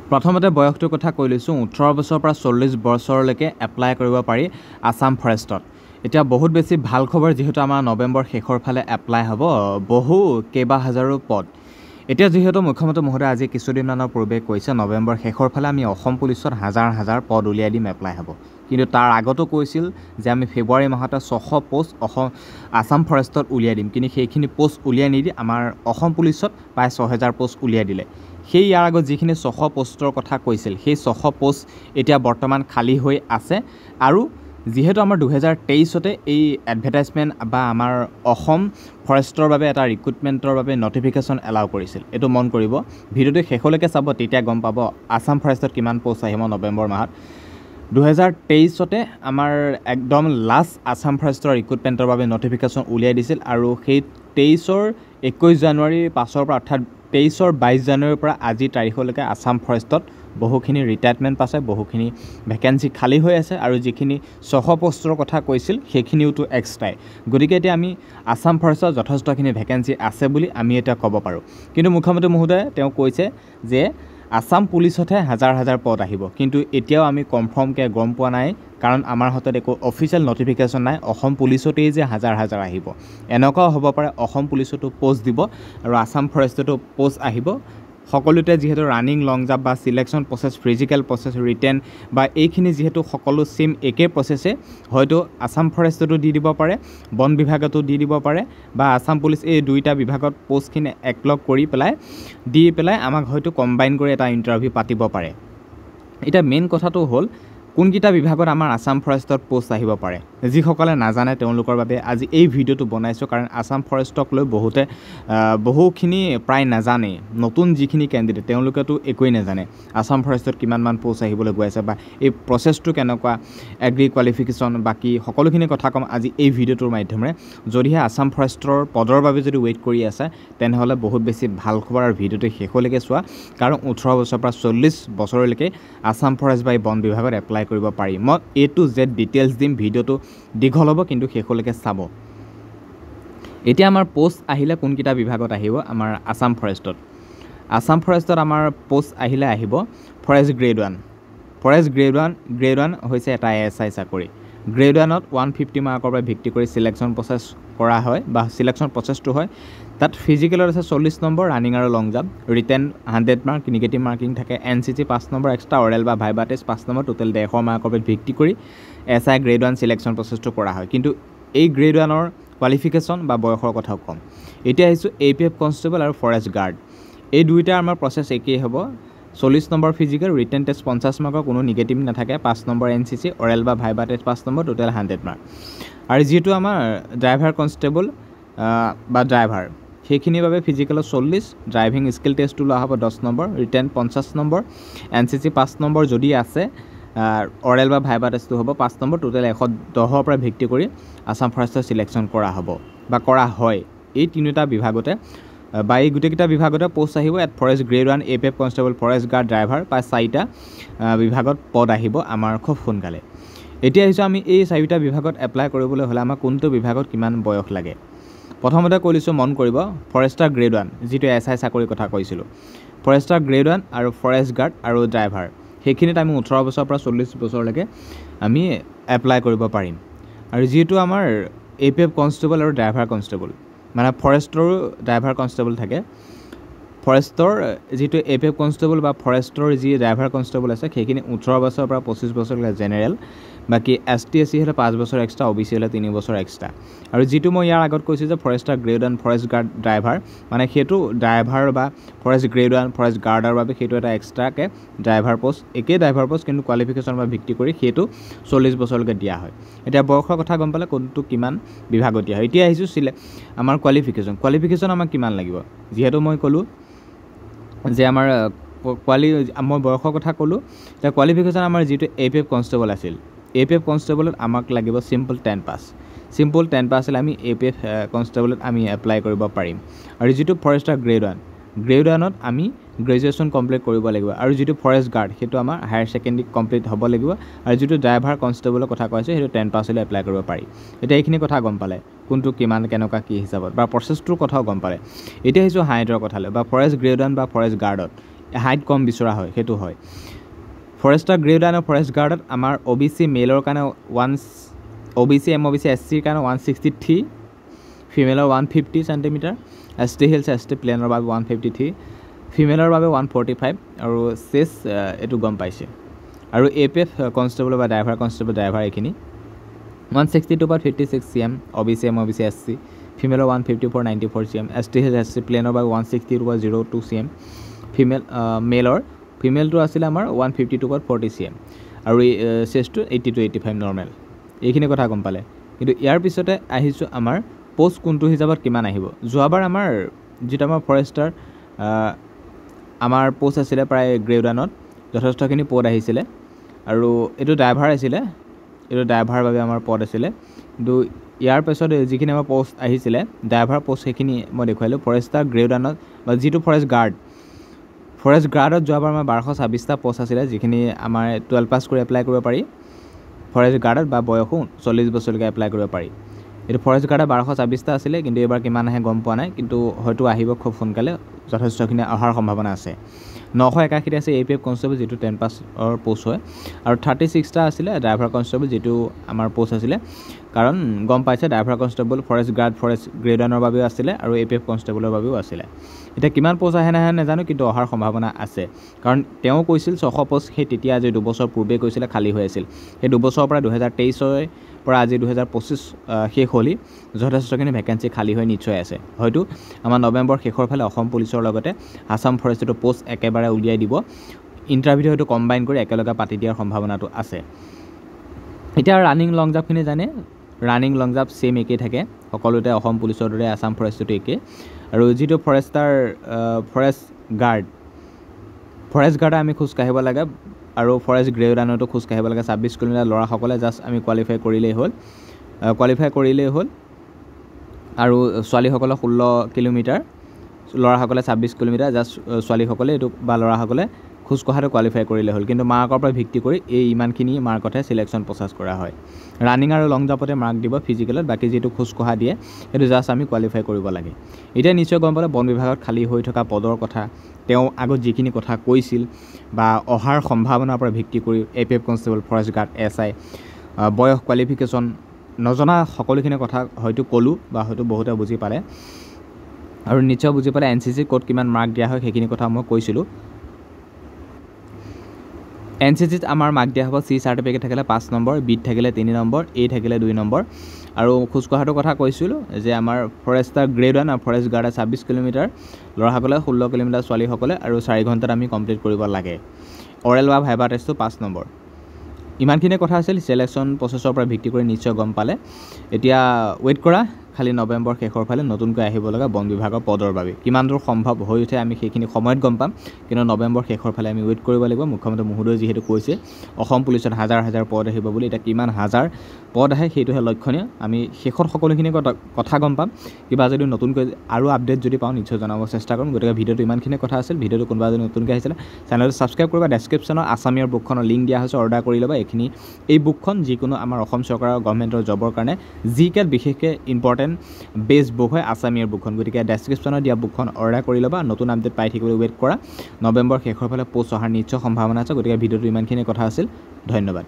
প্ৰথমতে বয়সটোৰ কথা কৈ লৈছোঁ 18 বছৰৰ পৰা 40 বছৰলৈকে এপ্লাই কৰিব পাৰি আসাম ফৰেষ্টত এতিয়া বহুত বেছি ভাল খবৰ যেহেতু আমাৰ নৱেম্বৰ শেষৰ ফালে এপ্লাই হ'ব বহু কেইবা হাজাৰো পদ এতিয়া যেহেতু মুখ্যমন্ত্ৰী মহোদয় আজি কিছুদিনমানৰ পূৰ্বে কৈছে নৱেম্বৰ শেষৰ ফালে আমি অসম পুলিচত হাজাৰ হাজাৰ পদ উলিয়াই দিম এপ্লাই হ'ব কিন্তু তাৰ আগতো কৈছিল যে আমি ফেব্ৰুৱাৰী মাহতে 600 পোষ্ট আসাম ফৰেষ্টত উলিয়াই দিম কিন্তু সেইখিনি পোষ্ট উলিয়াই নিদি আমাৰ অসম পুলিচত প্ৰায় 6000 পোষ্ট উলিয়াই দিলে সেই ইয়াৰ আগত যিখিনি 600 পোষ্টৰ কথা কৈছিল সেই 600 পোষ্ট এতিয়া বৰ্তমান খালী হৈ আছে আৰু যেহেতু আমাৰ 2023 এই এডভাৰটাইজমেন্ট বা আমাৰ অসম ফৰেষ্টৰ বাবে এটা ৰিক্ৰুটমেন্টৰ বাবে নটিফিকেশন এলাউ কৰিছিল এটো মন কৰিব ভিডিওটো শেষলৈকে চাব তেতিয়া গম পাব আসাম ফৰেষ্টত কিমান পোষ্ট আহিব নৱেম্বৰ মাহত 2023 আমাৰ একদম লাষ্ট আসাম ফৰেষ্টৰ ৰিক্ৰুটমেন্টৰ বাবে নটিফিকেশন উলিয়াই দিছিল আৰু সেই 23 ৰ 21 জানুৱাৰী পাছৰ পৰা অৰ্থাৎ 23 ৰ 22 জানুৱাৰীৰ পৰা আজি তাৰিখলৈকে আসাম ফৰেষ্টত বহুখিনি ৰিটায়াৰমেন্ট পাছে বহুখিনি ভ্যাকেন্সি খালী হৈ আছে আৰু যিখিনি 600 পোষ্টৰ কথা কৈছিল সেইখিনিওটো এক্সট্ৰাই গতিকে এতিয়া আমি আসাম ফৰেষ্টত যথেষ্টখিনি ভ্যাকেন্সি আছে বুলি আমি এটা ক'ব পাৰো কিন্তু মুখ্যমন্ত্ৰী মহোদয়ে তেওঁ কৈছে যে আসাম পুলিচতে হাজাৰ হাজাৰ পদ আহিব কিন্তু এতিয়াও আমি কনফাৰ্ম কে গম পোৱা নাই কাৰণ আমাৰ হাতত একো অফিচিয়েল নটিফিকেশন নাই অসম পুলিচতেই যে হাজাৰ হাজাৰ আহিব এনেকুৱা হ'ব পাৰে অসম পুলিচতো পোষ্ট দিব আৰু আসাম ফৰেষ্টতো পোষ্ট আহিব সকলোতে যেহেতু ৰানিং লং জাম্প বা selection process physical process written বা এইখিনি যেহেতু সকলো সেম একে প্ৰসেসে হয়তো আসাম ফৰেষ্টতো দি দিব পাৰে বন বিভাগতো দি দিব পাৰে বা আসাম পুলিচ এই দুইটা বিভাগত পোষ্টখিনি একলগ কৰি পেলাই আমাক হয়তো কম্বাইন কৰি এটা ইন্টাৰভিউ পাতিব পাৰে এটা মেইন কথাটো হ'ল কোনকিটা বিভাগত আমাৰ আসাম ফৰেষ্টত পোষ্ট আহিব পাৰে যিসকলে নাজানে তেওঁলোকৰ বাবে আজি এই ভিডিওটো বনাইছো কাৰণ আসাম ফৰেষ্টক লৈ বহুখিনি প্ৰায় নাজানে নতুন যিখিনি ক্যান্ডিডেট তেওঁলোকেতো একোই নাজানে আসাম ফৰেষ্টত কিমান মান পোষ্ট আহিবলৈ গৈ আছে বা এই প্ৰসেসটো কেনেকুৱা এগ্ৰি কোৱালিফিকেশন বাকি সকলোখিনি কথা কম আজি এই ভিডিওটোৰ মাধ্যমেৰে যদিহে আসাম ফৰেষ্টৰ পদৰ বাবে যদি ওয়েট কৰি আছে তেনেহলে বহুত বেছি ভাল খবৰ আৰু ভিডিওটো শেষলৈকে চোৱা কাৰণ 18 বছৰৰ পৰা 40 বছৰলৈকে আসাম ফৰেষ্ট বাই বন বিভাগত এপ্লাই কৰিব পাৰি মই এ টু জেড ডিটেইলছ দিম ভিডিওটো দীঘল হ'ব কিন্তু শেষলৈকে চাব এতিয়া আমাৰ পোষ্ট আহিলে কোনকিটা বিভাগত আহিব আমাৰ আসাম ফৰেষ্টত আমাৰ পোষ্ট আহিলে আহিব ফৰেষ্ট গ্ৰেড 1 হৈছে এটা এএসআই চাকৰি গ্ৰেড 1ত 150 মাৰ্কৰ পৰা ভিত্তি কৰি সিলেকশন প্ৰসেস কৰা হয় বা সিলেকশন প্ৰসেসটো হয় তাত ফিজিক্যালত আছে 40 নম্বৰ ৰানিং আৰু long jump written 100 mark negative marking থাকে এনসিসি 5 নম্বৰ এক্সট্ৰা অৰেল বা ভাইবা টেষ্ট 5 নম্বৰ টোটাল 150 মাৰ্কৰ পৰা ভিত্তি কৰি এসআই গ্ৰেড 1 সিলেকশন প্ৰসেসটো কৰা হয় কিন্তু এই গ্ৰেড 1ৰ কোৱালিফিকেশন বা বয়সৰ কথাও কম এতিয়া আহিছো এপিএফ কনস্টেবল আৰু ফৰেষ্ট গাৰ্ড এই দুইটা আমাৰ প্ৰসেস একেই হ'ব 40 নম্বৰ ফিজিক্যাল ৰিটেন টেষ্ট 50 মাৰ্কৰ কোনো নেগেটিভ নাথাকে 5 নম্বৰ এনসিসি অৰেল বা viva test 5 number total 100 mark আৰু যেটো আমাৰ ড্ৰাইভাৰ কনস্টেবল বা ড্ৰাইভাৰ সেইখিনিৰ বাবে ফিজিক্যালত 40 ড্ৰাইভিং স্কিল টেষ্ট লোৱা হ'ব 10 number written 50 number NCC 5 number যদি আছে অৰেল বা ভাইবা টেষ্ট হ'ব 5 নম্বৰ টোটাল 110 পৰা ভিত্তি কৰি আসাম ফৰেষ্টৰ সিলেকশন কৰা হ'ব বা কৰা হয় এই তিনিটা বিভাগতে বা এই গুটেকিটা বিভাগতে পোষ্ট আহিব at forest grade 1 APF constable forest guard driver পাই 4টা বিভাগত পদ আহিব আমাৰ খুব সোনকালে এতিয়া আহিছো আমি এই 4টা বিভাগত এপ্লাই কৰিবলৈ হলে আমাৰ কোনটো বিভাগত কিমান বয়স লাগে প্ৰথমতে কৈছো মন কৰিব ফৰেষ্টাৰ গ্ৰেড 1 যেটো এসআই চাকৰি কথা কৈছিলো ফৰেষ্টাৰ গ্ৰেড 1 আৰু ফৰেষ্ট গাৰ্ড আৰু ড্ৰাইভাৰ সেইখিনিত আমি 18 বছৰৰ পৰা 40 বছৰলৈকে আমি এপ্লাই কৰিব পাৰিম আৰু যেটো আমাৰ এপিএফ কনস্টেবল আৰু ড্ৰাইভাৰ কনস্টেবল মানে ফৰেষ্টৰ ড্ৰাইভাৰ কনস্টেবল থাকে ফৰেষ্টৰ যেটো এপিএফ কনস্টেবল বা ফৰেষ্টৰ যি ড্ৰাইভাৰ কনস্টেবল আছে সেইখিনি 18 বছৰৰ পৰা 25 বছৰলৈকে জেনেৰেল বাকি এসটিএসসি হলে 5 বছৰ এক্সট্ৰা ওবিসি হলে 3 বছৰ এক্সট্ৰা আৰু যেটো মই ইয়াৰ আগত কৈছো যে Forester grade 1 forest guard driver মানে হেতু ড্ৰাইভাৰ বা ফৰেষ্ট গ্ৰেড 1 ফৰেষ্ট গাৰ্ডৰ বাবে হেতু এটা এক্সট্ৰা কে ড্ৰাইভাৰ পোষ্ট একে ড্ৰাইভাৰ পোষ্ট কিন্তু কোৱালিফিকেশন বা ভিত্তি কৰি হেতু 40 বছৰলৈকে দিয়া হয় এটা বয়সৰ কথা গম পালে কোনটো কিমান বিভাগত দিয়া হয় এতিয়া আহিছো আমাৰ কোৱালিফিকেশন আমাক কিমান লাগিব যেহেতু মই কলো যে আমাৰ মই বয়সৰ কথা কলো তা কোৱালিফিকেশন আমাৰ যেটো এপিএফ কনস্টেবল আছিল এপিএফ কনস্টেবলত আমাক লাগিব সিম্পল 10 পাস আমি এপিএফ কনস্টেবলত আমি এপ্লাই কৰিব পাৰিম আৰু যেটো ফৰেষ্টাৰ গ্ৰেড 1ত আমি গ্ৰেজুৱেচন কমপ্লিট কৰিব লাগিব আৰু যেটো ফৰেষ্ট গাৰ্ড হেতু আমাৰ হায়াৰ সেকেন্ডাৰী কমপ্লিট হ'ব লাগিব আৰু যেটো ড্ৰাইভাৰ কনস্টেবলৰ কথা কৈছে হেতু 10 পাস হলে এপ্লাই কৰিব পাৰি এটা এইখিনি কথা গম পালে কোনটো কিমান কেনেকা কি হিচাপত বা প্ৰসেসটোৰ কথাও গম পালে এতিয়া হিছো হাইটৰ কথা লৈ বা ফৰেষ্ট গ্ৰেড 1 বা ফৰেষ্ট গাৰ্ডত হাইট কম বিচৰা হয় সেইটো হয় ফৰেষ্টাৰ গ্ৰেড আৰু ফৰেষ্ট গাৰ্ডত আমাৰ OBC মেলৰ কাৰণে OBC MOBC SCৰ কাৰণে 163 ফিমেলৰ 150 সেন্টিমিটাৰ ST হিলছ ST প্লেনৰ বাবে 153 ফিমেলৰ বাবে 145 আৰু চেছ এটো গম পাইছে আৰু APF কনষ্টেবল বা ড্ৰাইভাৰ এইখিনি 162/56 cm OBC MOBC SC ফিমেলৰ 154/94 cm ST hills ST প্লেনৰ বাবে 162/02 cm ফিমেলটো আছিলে আমাৰ 152/40 cm আৰু চেছটো 80-85 নৰ্মেল এইখিনি কথা গম পালে কিন্তু ইয়াৰ পিছতে আহিছো আমাৰ পোষ্ট কোনটো হিচাপত কিমান আহিব যোৱাবাৰ আমাৰ যেটা আমাৰ ফৰেষ্টাৰ আমাৰ পোষ্ট আছিলে প্ৰায় গ্ৰেড 1ত যথেষ্টখিনি পদ আহিছিলে আৰু এটো ড্ৰাইভাৰ আছিলে এটো ড্ৰাইভাৰ বাবে আমাৰ পদ আছিলে কিন্তু ইয়াৰ পিছত যিখিনি আমাৰ পোষ্ট আহিছিলে ড্ৰাইভাৰ পোষ্ট সেইখিনি মই দেখুৱাইলো ফৰেষ্টাৰ গ্ৰেড 1ত বা যেটো ফৰেষ্ট গাৰ্ডত যোৱাবাৰ আমাৰ 1226টা পোষ্ট আছিলে যিখিনি আমাৰ 12 পাছ কৰি এপ্লাই কৰিব পাৰি ফৰেষ্ট গাৰ্ডত বা বয়সো 40 বছৰলৈকে এপ্লাই কৰিব পাৰি এটো ফৰেষ্ট গাৰ্ডত 1226টা আছিলে কিন্তু এবাৰ কিমান আহে গম পোৱা নাই কিন্তু হয়তো আহিব খুব সোনকালে যথেষ্টখিনি অহাৰ সম্ভাৱনা আছে 981 আছে APF কনষ্টেবল যেটো 10 পাছৰ পোষ্ট হয় আৰু 36টা আছিলে ড্ৰাইভাৰ কনষ্টেবল যেটো আমাৰ পোষ্ট আছিলে কাৰণ গম পাইছে driver constable forest guard forest grade 1ৰ বাবে আছিলে আৰু APF কনষ্টেবলৰ বাবেও আছিলে এটা কিমান পোষ্ট আহে নাহে নাজানো কিন্তু অহাৰ সম্ভাৱনা আছে কাৰণ তেওঁ কৈছিল 600 পোষ্ট সেই তেতিয়া আজি 2 বছৰ পূৰ্বে কৈছিলে খালী হৈ আছিল সেই 2 বছৰৰ পৰা 2023 পৰা আজি 2025 শেষ হলি যথেষ্টখিনি ভ্যাকেন্সি খালী হৈ নিশ্চয় আছে হয়তো আমাৰ নৱেম্বৰ শেষৰ ফালে অসম পুলিচৰ লগতে আসাম ফৰেষ্টৰ পোষ্ট একেবাৰে উলিয়াই দিব ইন্টাৰভিউ হয়তো কম্বাইন কৰি একেলগে পাতি দিয়াৰ সম্ভাৱনাটো আছে এতিয়া ৰানিং লং জাম্পখিনি জানে ৰানিং লং জাম্প সেম একে থাকে সকলোতে অসম পুলিচৰ দৰে আসাম ফৰেষ্টটো একে আৰু যেটো ফৰেষ্ট গাৰ্ড আমি খোজ কাঢ়িব লাগে আৰু ফৰেষ্ট গ্ৰেড 1টো খোজ কাঢ়িব লাগে 26 কিলোমিটাৰ লৰা সকলে জাস্ট আমি কোৱালিফাই কৰিলেই হ'ল আৰু ছোৱালী সকলে 16 কিলোমিটাৰ লৰা সকলে 26 কিলোমিটাৰ জাস্ট ছোৱালী সকলে এটো বা লৰা সকলে খোজ কঢ়াটো কোৱালিফাই কৰিলে হ'ল কিন্তু মাৰ্কৰ পৰা ভিত্তি কৰি এই ইমানখিনি মাৰ্কতে সিলেকশন প্ৰসেস কৰা হয় ৰানিং আৰু লং জাম্পতে মাৰ্ক দিব ফিজিকেলত বাকি যেটো খোজ কঢ়া দিয়ে এটো জাস্ট আমি কোৱালিফাই কৰিব লাগে এটা নিশ্চয় গম পালে বন বিভাগত খালী হৈ থকা পদৰ কথা তেওঁ আগত যিখিনি কথা কৈছিল বা অহাৰ সম্ভাৱনাৰ পৰা ভিত্তি কৰি APF constable forest guard SI বয়স কোৱালিফিকেশন নজনা সকলোখিনি কথা হয়তো কলো বা হয়তো বহুতে বুজি পালে আৰু নিশ্চয় বুজি পালে NCC কোড কিমান মাৰ্ক দিয়া হয় সেইখিনি কথা মই কৈছিলো NCC আমাৰ মাৰ্ক দিয়া হ'ব C সাৰ্টিফিকেট থাকিলে 5 নম্বৰ B থাকিলে 3 নম্বৰ A থাকিলে 2 নম্বৰ আৰু খোজ কঢ়াটো কথা কৈছিলো যে আমাৰ ফৰেষ্টাৰ গ্ৰেড 1 আৰু ফৰেষ্ট গাৰ্ড 26 কিলোমিটাৰ লৰা সকলে 16 কিলোমিটাৰ ছোৱালী সকলে আৰু 4 ঘণ্টাত আমি কমপ্লিট কৰিব লাগে অৰেল বা ভাইবা টেষ্টটো 5 নম্বৰ ইমানখিনি কথা আছিল সিলেকশন প্ৰসেসৰ পৰা ভিত্তি কৰি নিশ্চয় গম পালে এতিয়া ওয়েট কৰা খালি নৱেম্বৰ শেষৰ ফালে নতুনকৈ আহিব লগা বন বিভাগৰ পদৰ বাবে কিমান দূৰ সম্ভৱ হৈ উঠে আমি সেইখিনি সময়ত গম পাম কিন্তু নৱেম্বৰ শেষৰ ফালে আমি ওয়েট কৰিব লাগিব মুখ্যমন্ত্ৰী মহোদয় যিহেতু কৈছে অসম পুলিচত হাজাৰ পদ আহিব বুলি এটা কিমান হাজাৰ পদ আহে সেইটোহে লক্ষণীয় আমি শেষত সকলোখিনি কথা গম পাম কিবা যদি নতুনকৈ আৰু আপডেট যদি পাওঁ নিশ্চয় জনাব চেষ্টা কৰিম গতিকে ভিডিওটো ইমানখিনি কথা আছিল ভিডিওটো কোনোবা যদি নতুনকৈ আহিছিলে চেনেলটো সাবস্ক্ৰাইব কৰিবা ডেসক্ৰিপচনৰ আসামিয়াৰ বুকখনৰ লিংক দিয়া হৈছে অৰ্ডাৰ কৰি লবা এই বুকখন যিকোনো আমাৰ অসম চৰকাৰৰ গভৰ্ণমেণ্টৰ জবৰ কাৰণে জিকেট বিশেষকৈ ইম্পৰ্টেন্ট বেস বুক হয় আসামিয়াৰ বুকখন গতিকে ডেসক্ৰিপচনত দিয়া বুকখন অৰ্ডাৰ কৰি লবা নতুন আপডেট পাই থাকিবলৈ ওয়েট কৰা নৱেম্বৰ শেষৰ ফালে পোষ্ট অহাৰ নিশ্চয় সম্ভাৱনা আছে গতিকে ভিডিওটো ইমানখিনি কথা আছিল ধন্যবাদ